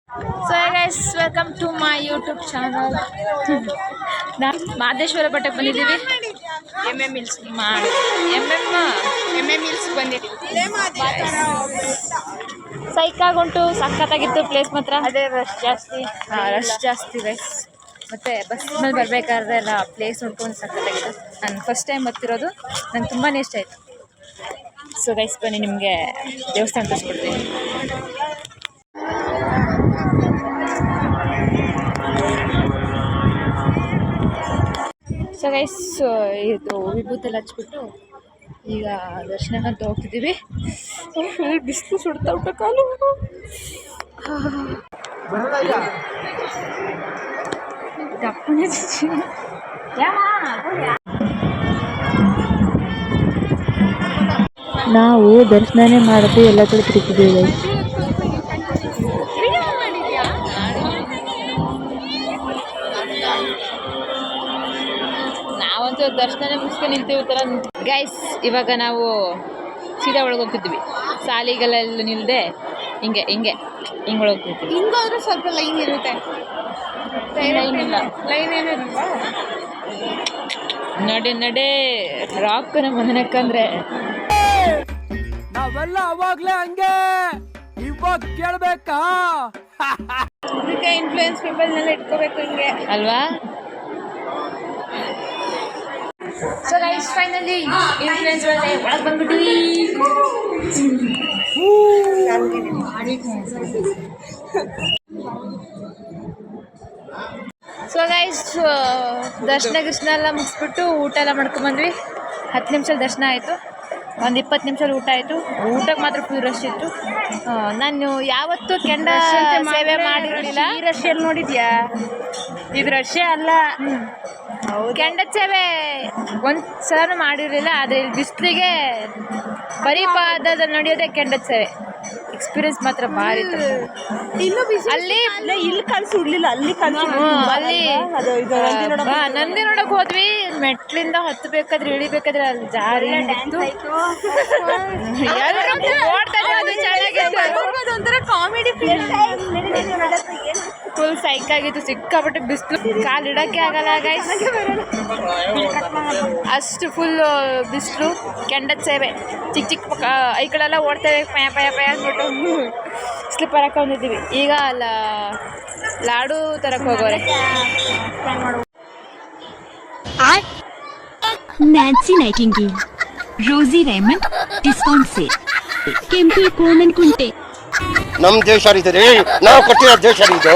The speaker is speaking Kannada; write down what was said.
So guys welcome to my YouTube channel. Madeshwara ಬೆಟ್ಟಕ್ಕೆ ಬಂದಿದ್ದೀವಿ. ಎಮ್ ಎಮ್ ಹಿಲ್ಸ್ ಬಂದಿದ್ದೀವಿ. ಸೈಕಾಗುಂಟು, ಸಖತ್ತಾಗಿತ್ತು ಪ್ಲೇಸ್ ಮಾತ್ರ. ಅದೇ ರಶ್ ಜಾಸ್ತಿ ಗೈಸ್. ಮತ್ತು ಬಸ್ ಮೇಲೆ ಬರಬೇಕಾದ್ರೆ ಎಲ್ಲ ಪ್ಲೇಸ್ ನೋಡ್ಕೊಂಡು ಸಖತ್ತಾಗಿತ್ತು. ನಾನು ಫಸ್ಟ್ ಟೈಮ್ ಬರ್ತಿರೋದು, ನಂಗೆ ತುಂಬಾ ಇಷ್ಟ ಆಯಿತು. ಸೊ ಗೈಸ್ ಬನ್ನಿ ನಿಮಗೆ ದೇವಸ್ಥಾನ ತೋರಿಸ್ಕೊಡ್ತೀನಿ. ಸೊ ಗೈಸ್ ಇದು ವಿಭೂತಿ ಎಲ್ಲ ಹಚ್ಬಿಟ್ಟು ಈಗ ದರ್ಶನಕ್ಕಂತ ಹೋಗ್ತಿದ್ದೀವಿ. ಬಿಸಿಲು ಸುಡ್ತಾ ಉಂಟು ಕಾಲು. ನಾವು ದರ್ಶನನೇ ಮಾಡಿದ್ವಿ, ಎಲ್ಲ ಕಡೆ ತಿರುಗಿದ್ದೀವಿ. ನಾವಂತೂ ದರ್ಶನ ಮುಗಿಸ್ಕೊಂಡು ನಿಂತೀವಿ ತರ ಗೈಸ್. ಇವಾಗ ನಾವು ಸೀದಾ ಒಳಗೆ ಹೋಗ್ತಿದ್ವಿ, ಸಾಲಿಗಳೆಲ್ಲ ನಿಲ್ದೆ ಹಿಂಗೆ ಒಳಗೆ ಹೋಗ್ತಿದ್ವಿ. ಹಿಂಗಾದ್ರೆ ಸ್ವಲ್ಪ ಲೈನ್ ಇರುತ್ತೆ. ಲೈನ್ ಏನಿರಲ್ವಾ? ನಡೆ ರಾಕ್ ನಮ್ಮ ಮನೆಕಂದ್ರೆ ನಾವೆಲ್ಲ ಅವಾಗ್ಲೇ ಹಂಗೆ, ಇವಾಗ ಕೇಳ್ಬೇಕಾ? ಇನ್ಫ್ಲೂಯೆನ್ಸ್ ಪೀಪಲ್ನೆಲ್ಲ ಇಟ್ಕೋಬೇಕು ಹಿಂಗೆ ಅಲ್ವಾ? ಸೊ ಗೈಸ್ ಫೈನಲಿ ಇನ್ಫ್ಲುಯೆನ್ಸ್ ಒಳಗೆ ಬಂದ್ಬಿಟ್ವಿ. ಸೊ ಗೈಸ್ ದರ್ಶನ ಎಲ್ಲ ಮುಗಿಸ್ಬಿಟ್ಟು ಊಟ ಎಲ್ಲ ಮಾಡ್ಕೊಂಡ್ಬಂದ್ವಿ. 10 ನಿಮಿಷದಲ್ಲಿ ದರ್ಶನ ಆಯಿತು, ಒಂದು 20 ನಿಮಿಷದಲ್ಲಿ ಊಟ ಆಯಿತು. ಊಟಕ್ಕೆ ಮಾತ್ರ ಫುಲ್ ರಶ್ ಇತ್ತು. ನಾನು ಯಾವತ್ತೂ ಕೆಂಡ ಸೇವೆ ಮಾಡಿರಲಿಲ್ಲ. ಈ ರಶ್ಯಲ್ಲಿ ನೋಡಿದ್ಯಾ? ಇದು ರಶ್ಯ ಅಲ್ಲ, ಕೆಂಡದ ಸೇವೆ ಒಂದು ಸಲ ಮಾಡಿರಲಿಲ್ಲ. ಆದರೆ ಇಲ್ಲಿ ಬಿಸಿಲಿಗೆ ಬರೀ ಪಾದದಲ್ಲಿ ನಡೆಯೋದೇ ಕೆಂಡದ ಸೇವೆ. ಎಕ್ಸ್ಪೀರಿಯನ್ಸ್ ಮಾತ್ರ ಭಾರಿ ಇತ್ತು. ಅಲ್ಲಿ ಇಲ್ಲಿ ಕಳ್ಸಿಡ್ಲಿಲ್ಲ, ಅಲ್ಲಿ ನಂದಿ ನೋಡಕ್ ಹೋದ್ವಿ. ಮೆಟ್ಲಿಂದ ಹತ್ತಬೇಕಾದ್ರೆ ಇಳಿಬೇಕಾದ್ರೆ ಅಲ್ಲಿ ಜಾರಿ ಒಂಥರ ಕಾಮಿಡಿ ಫುಲ್ ಸೈಕ್ ಆಗಿತ್ತು. ಸಿಕ್ಕಾಪಟ್ಟೆ ಬಿಸಿಲು, ಕಾಲು ಇಡಕ್ಕೆ ಆಗಲ್ಲ ಗೈಸ್, ಅಷ್ಟು ಫುಲ್ ಬಿಸಿಲು. ಕೆಂಡದ ಸೇವೆ ಚಿಕ್ಕ ಐಕಳೆಲ್ಲ ಓಡ್ತೇವೆ, ಪಯ ಅಂದ್ಬಿಟ್ಟು ಸ್ಲಿಪ್ಪರ್ ಹಾಕೊಂಡಿದ್ದೀವಿ. ಈಗ ಲಾಡು ತರಕ್ಕೆ ಹೋಗೋರೆ. ನ್ಯಾನ್ಸಿ ನೈಟಿಂಗೇಲ್, ರೋಸಿ ರೇಮಂಡ್ ಡಿಸ್ಕೌಂಟ್ ಸೇಲ್, ಕೆಂಪಿ ಕೋಣನ್ ಕುಂಟೆ. ನಮ್ಮ ದೇಶ ರೀ, ನಾವು ಕಟ್ಟಿರೋ ದೇಶ ಇದು.